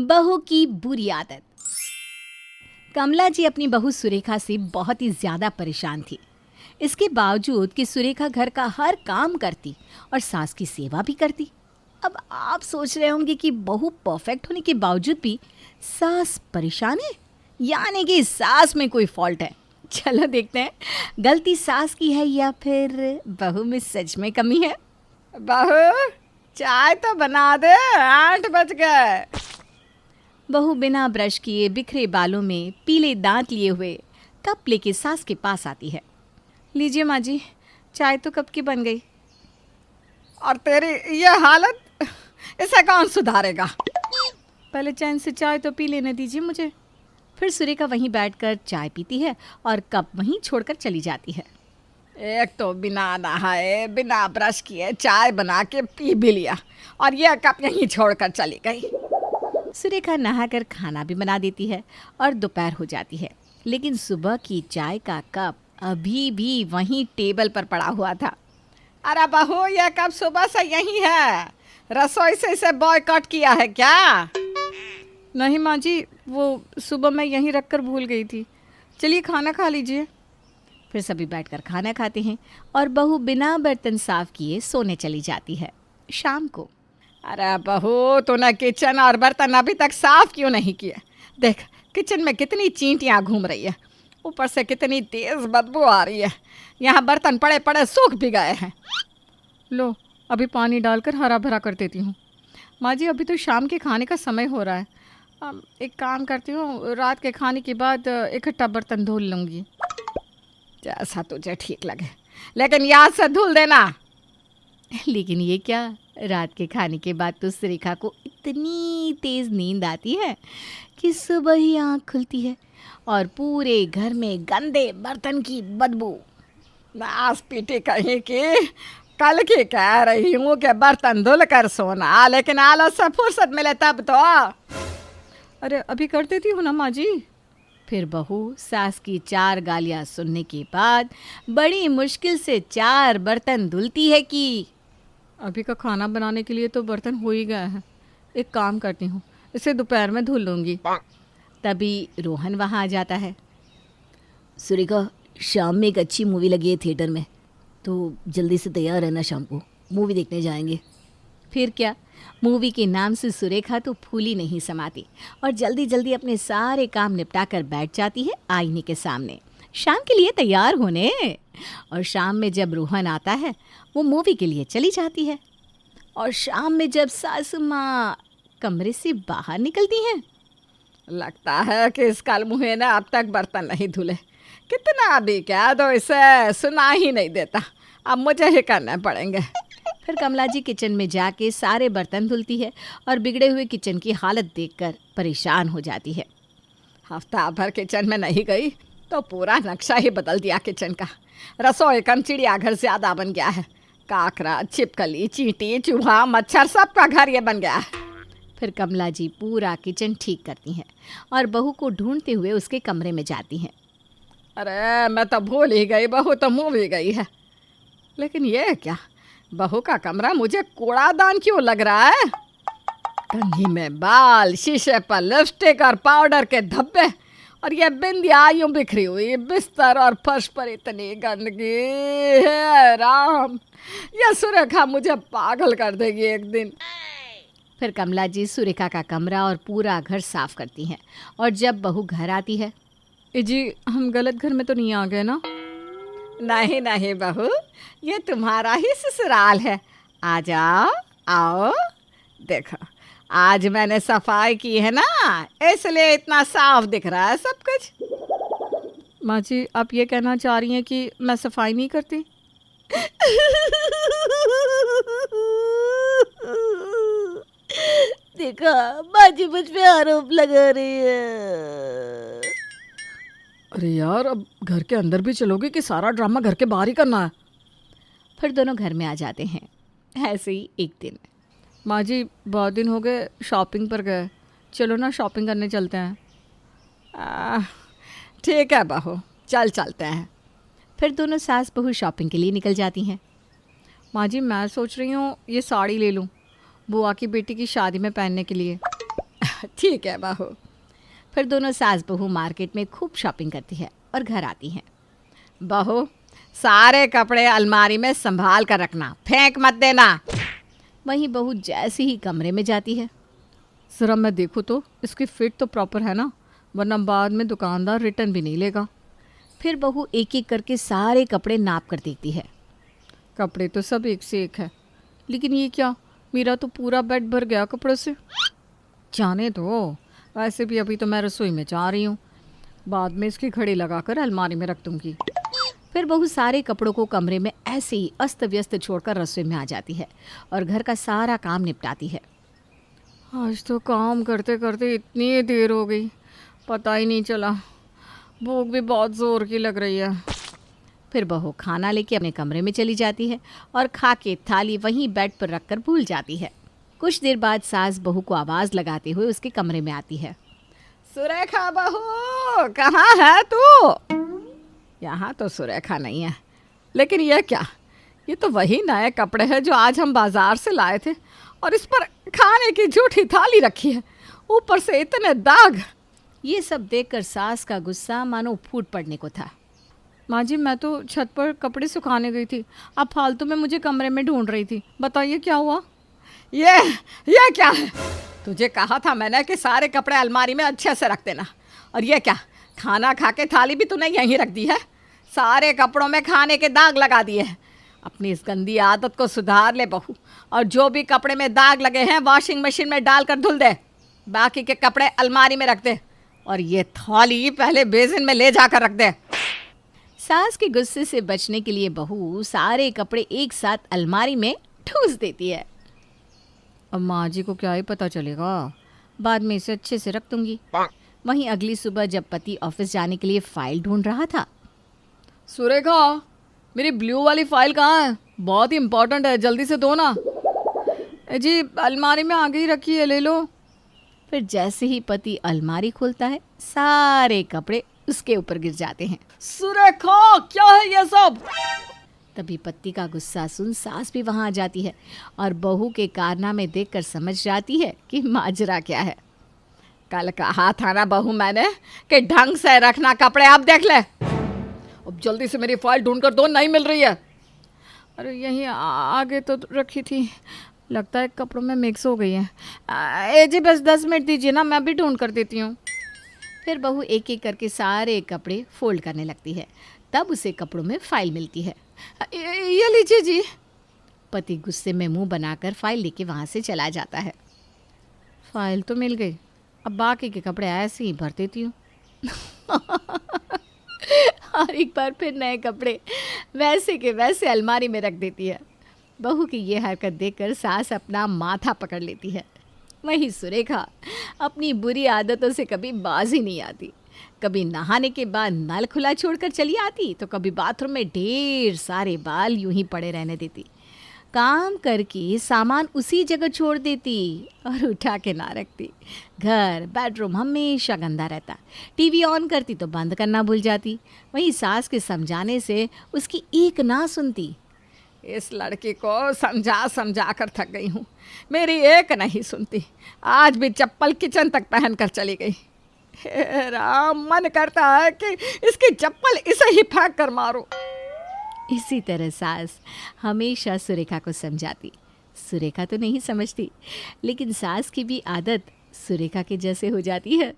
बहू की बुरी आदत। कमला जी अपनी बहू सुरेखा से बहुत ही ज़्यादा परेशान थी। इसके बावजूद कि सुरेखा घर का हर काम करती और सास की सेवा भी करती। अब आप सोच रहे होंगे कि बहू परफेक्ट होने के बावजूद भी सास परेशान है, यानी कि सास में कोई फॉल्ट है। चलो देखते हैं, गलती सास की है या फिर बहू में सच में कमी है। बहू, चाय तो बना दे, 8 बज गए। बहू बिना ब्रश किए बिखरे बालों में पीले दांत लिए हुए कप लेके सास के पास आती है। लीजिए माँ जी, चाय तो कब की बन गई। और तेरी ये हालत, इसे कौन सुधारेगा? पहले चैन से चाय तो पी लेने दीजिए मुझे। फिर सुरेखा वहीं बैठकर चाय पीती है और कप वहीं छोड़कर चली जाती है। एक तो बिना नहाए बिना ब्रश किए चाय बना के पी भी लिया और ये कप यहीं छोड़कर चली गई। सुरेखा नहाकर खाना भी बना देती है और दोपहर हो जाती है, लेकिन सुबह की चाय का कप अभी भी वहीं टेबल पर पड़ा हुआ था। अरे बहू, ये कप सुबह से यहीं है, रसोई से इसे बॉयकॉट किया है क्या? नहीं माँ जी, वो सुबह मैं यहीं रखकर भूल गई थी। चलिए खाना खा लीजिए। फिर सभी बैठकर खाना खाते हैं और बहू बिना बर्तन साफ किए सोने चली जाती है। शाम को, अरे बहू, तूने किचन और बर्तन अभी तक साफ क्यों नहीं किए? देख, किचन में कितनी चींटियां घूम रही है, ऊपर से कितनी तेज बदबू आ रही है। यहाँ बर्तन पड़े पड़े सूख भी गए हैं। लो अभी पानी डालकर हरा भरा कर देती हूँ। माँ जी, अभी तो शाम के खाने का समय हो रहा है। एक काम करती हूँ, रात के खाने के बाद इकट्ठा बर्तन धुल लूँगी। जैसा तुझे ठीक लगे, लेकिन याद से धुल देना। लेकिन ये क्या, रात के खाने के बाद तो सुरेखा को इतनी तेज़ नींद आती है कि सुबह ही आँख खुलती है और पूरे घर में गंदे बर्तन की बदबू। नास पीटी कहीं की, कल की कह रही हूँ कि बर्तन धुल कर सोना, लेकिन आलस से फुर्सत मिले तब तो। अरे अभी कर देती हूँ ना माँ जी। फिर बहू सास की 4 गालियाँ सुनने के बाद बड़ी मुश्किल से 4 बर्तन धुलती है कि अभी का खाना बनाने के लिए तो बर्तन हो ही गया है। एक काम करती हूँ, इसे दोपहर में धुल लूँगी। तभी रोहन वहाँ आ जाता है। सुरेखा, शाम में एक अच्छी मूवी लगी है थिएटर में, तो जल्दी से तैयार रहना, शाम को मूवी देखने जाएंगे। फिर क्या, मूवी के नाम से सुरेखा तो फूली नहीं समाती और जल्दी जल्दी अपने सारे काम निपटा कर बैठ जाती है आईने के सामने शाम के लिए तैयार होने। और शाम में जब रोहन आता है, वो मूवी के लिए चली जाती है। और शाम में जब सासू माँ कमरे से बाहर निकलती हैं, लगता है कि इस कालमुहे ने अब तक बर्तन नहीं धुले। कितना भी कह दो, इसे सुना ही नहीं देता। अब मुझे ही करने पड़ेंगे। फिर कमला जी किचन में जाके सारे बर्तन धुलती है और बिगड़े हुए किचन की हालत देखकर परेशान हो जाती है। हफ्ता भर किचन में नहीं गई तो पूरा नक्शा ही बदल दिया किचन का। रसोई कम, चिड़ियाघर ज़्यादा बन गया है। काकरा, छिपकली, चींटी, चूहा, मच्छर, सबका घर ये बन गया है। फिर कमला जी पूरा किचन ठीक करती हैं और बहू को ढूंढते हुए उसके कमरे में जाती हैं। अरे मैं तो भूल ही गई, बहू तो मुँह भी गई है। लेकिन ये क्या, बहू का कमरा मुझे कूड़ादान क्यों लग रहा है? कंघी में बाल, शीशे पर लिपस्टिक और पाउडर के धब्बे, और ये बिंदिया यूं बिखरी हुई। बिस्तर और फर्श पर इतनी गंदगी है। राम, ये सुरेखा मुझे पागल कर देगी एक दिन। फिर कमला जी सुरेखा का कमरा और पूरा घर साफ करती हैं और जब बहू घर आती है, जी हम गलत घर में तो नहीं आ गए ना? नहीं नहीं बहू, ये तुम्हारा ही ससुराल है। आ जाओ, आओ। देखो, आज मैंने सफाई की है ना, इसलिए इतना साफ दिख रहा है सब कुछ। माँ जी, आप ये कहना चाह रही हैं कि मैं सफाई नहीं करती? देखा, माँ जी मुझ पे आरोप लगा रही है। अरे यार, अब घर के अंदर भी चलोगे कि सारा ड्रामा घर के बाहर ही करना है? फिर दोनों घर में आ जाते हैं। ऐसे ही एक दिन, माँ जी बहुत दिन हो गए शॉपिंग पर गए, चलो ना शॉपिंग करने चलते हैं। ठीक है बहू, चल चलते हैं। फिर दोनों सास बहू शॉपिंग के लिए निकल जाती हैं। माँ जी मैं सोच रही हूँ ये साड़ी ले लूँ बुआ की बेटी की शादी में पहनने के लिए। ठीक है बहू। फिर दोनों सास बहू मार्केट में खूब शॉपिंग करती है और घर आती हैं। बहू, सारे कपड़े अलमारी में संभाल कर रखना, फेंक मत देना। वहीं बहू जैसे ही कमरे में जाती है, जरा मैं देखूँ तो इसकी फिट तो प्रॉपर है ना, वरना बाद में दुकानदार रिटर्न भी नहीं लेगा। फिर बहू एक एक करके सारे कपड़े नाप कर देखती है। कपड़े तो सब एक से एक है, लेकिन ये क्या, मेरा तो पूरा बेड भर गया कपड़ों से। जाने दो, वैसे भी अभी तो मैं रसोई में जा रही हूँ, बाद में इसकी घड़ी लगाकर अलमारी में रख दूँगी। फिर बहू सारे कपड़ों को कमरे में ऐसे ही अस्त व्यस्त छोड़कर रसोई में आ जाती है और घर का सारा काम निपटाती है। आज तो काम करते करते इतनी देर हो गई, पता ही नहीं चला। भूख भी बहुत ज़ोर की लग रही है। फिर बहू खाना लेके अपने कमरे में चली जाती है और खा के थाली वहीं बेड पर रखकर भूल जाती है। कुछ देर बाद सास बहू को आवाज़ लगाते हुए उसके कमरे में आती है। सुरेखा बहू, कहाँ है तू? यहाँ तो सुरेखा नहीं है, लेकिन यह क्या, ये तो वही नए कपड़े हैं जो आज हम बाजार से लाए थे, और इस पर खाने की झूठी थाली रखी है, ऊपर से इतने दाग। ये सब देखकर सास का गुस्सा मानो फूट पड़ने को था। माँ जी, मैं तो छत पर कपड़े सुखाने गई थी, अब फालतू में मुझे कमरे में ढूंढ रही थी, बताइए क्या हुआ? ये क्या है? तुझे कहा था मैंने कि सारे कपड़े अलमारी में अच्छे से रख देना, और ये क्या, खाना खा के थाली भी तूने यहीं रख दी है। सारे कपड़ों में खाने के दाग लगा दिए हैं। अपनी इस गंदी आदत को सुधार ले बहू, और जो भी कपड़े में दाग लगे हैं वॉशिंग मशीन में डालकर धुल दे, बाकी के कपड़े अलमारी में रख दे, और ये थाली पहले बेसिन में ले जाकर रख दे। सास के गुस्से से बचने के लिए बहू सारे कपड़े एक साथ अलमारी में ठूस देती है। अब माँ जी को क्या ही पता चलेगा, बाद में इसे अच्छे से रख दूंगी। वहीं अगली सुबह जब पति ऑफिस जाने के लिए फाइल ढूंढ रहा था। सुरेखा, मेरी ब्लू वाली फाइल कहाँ है? बहुत ही इम्पोर्टेंट है, जल्दी से दो ना। जी, अलमारी में आगे ही रखी है, ले लो। फिर जैसे ही पति अलमारी खोलता है, सारे कपड़े उसके ऊपर गिर जाते हैं। सुरेखा, क्या है ये सब? तभी पति का गुस्सा सुन सास भी वहां आ जाती है और बहू के कारनामे देखकर समझ जाती है कि माजरा क्या है। कल कहा था ना बहू मैंने कि ढंग से रखना कपड़े, आप देख ले। अब जल्दी से मेरी फाइल ढूंढ कर दो, नहीं मिल रही है। अरे यहीं आगे तो रखी थी, लगता है कपड़ों में मिक्स हो गई है। जी बस 10 मिनट दीजिए ना, मैं भी ढूंढ कर देती हूँ। फिर बहू एक एक करके सारे कपड़े फोल्ड करने लगती है, तब उसे कपड़ों में फाइल मिलती है। ये लीजिए जी। पति गुस्से में मुंह बनाकर फाइल लेके वहाँ से चला जाता है। फाइल तो मिल गई, अब बाकी के कपड़े ऐसे ही भर देती हूँ। और एक बार फिर नए कपड़े वैसे के वैसे अलमारी में रख देती है। बहू की ये हरकत देखकर सास अपना माथा पकड़ लेती है। वही सुरेखा अपनी बुरी आदतों से कभी बाज ही नहीं आती। कभी नहाने के बाद नल खुला छोड़कर चली आती, तो कभी बाथरूम में ढेर सारे बाल यूं ही पड़े रहने देती। काम करके सामान उसी जगह छोड़ देती और उठा के ना रखती। घर बेडरूम हमेशा गंदा रहता। टीवी ऑन करती तो बंद करना भूल जाती। वहीं सास के समझाने से उसकी एक ना सुनती। इस लड़की को समझा समझा कर थक गई हूँ, मेरी एक नहीं सुनती। आज भी चप्पल किचन तक पहन कर चली गई। हे राम, मन करता है कि इसकी चप्पल इसे ही फेंक कर मारो। इसी तरह सास हमेशा सुरेखा को समझाती। सुरेखा तो नहीं समझती, लेकिन सास की भी आदत सुरेखा के जैसे हो जाती है।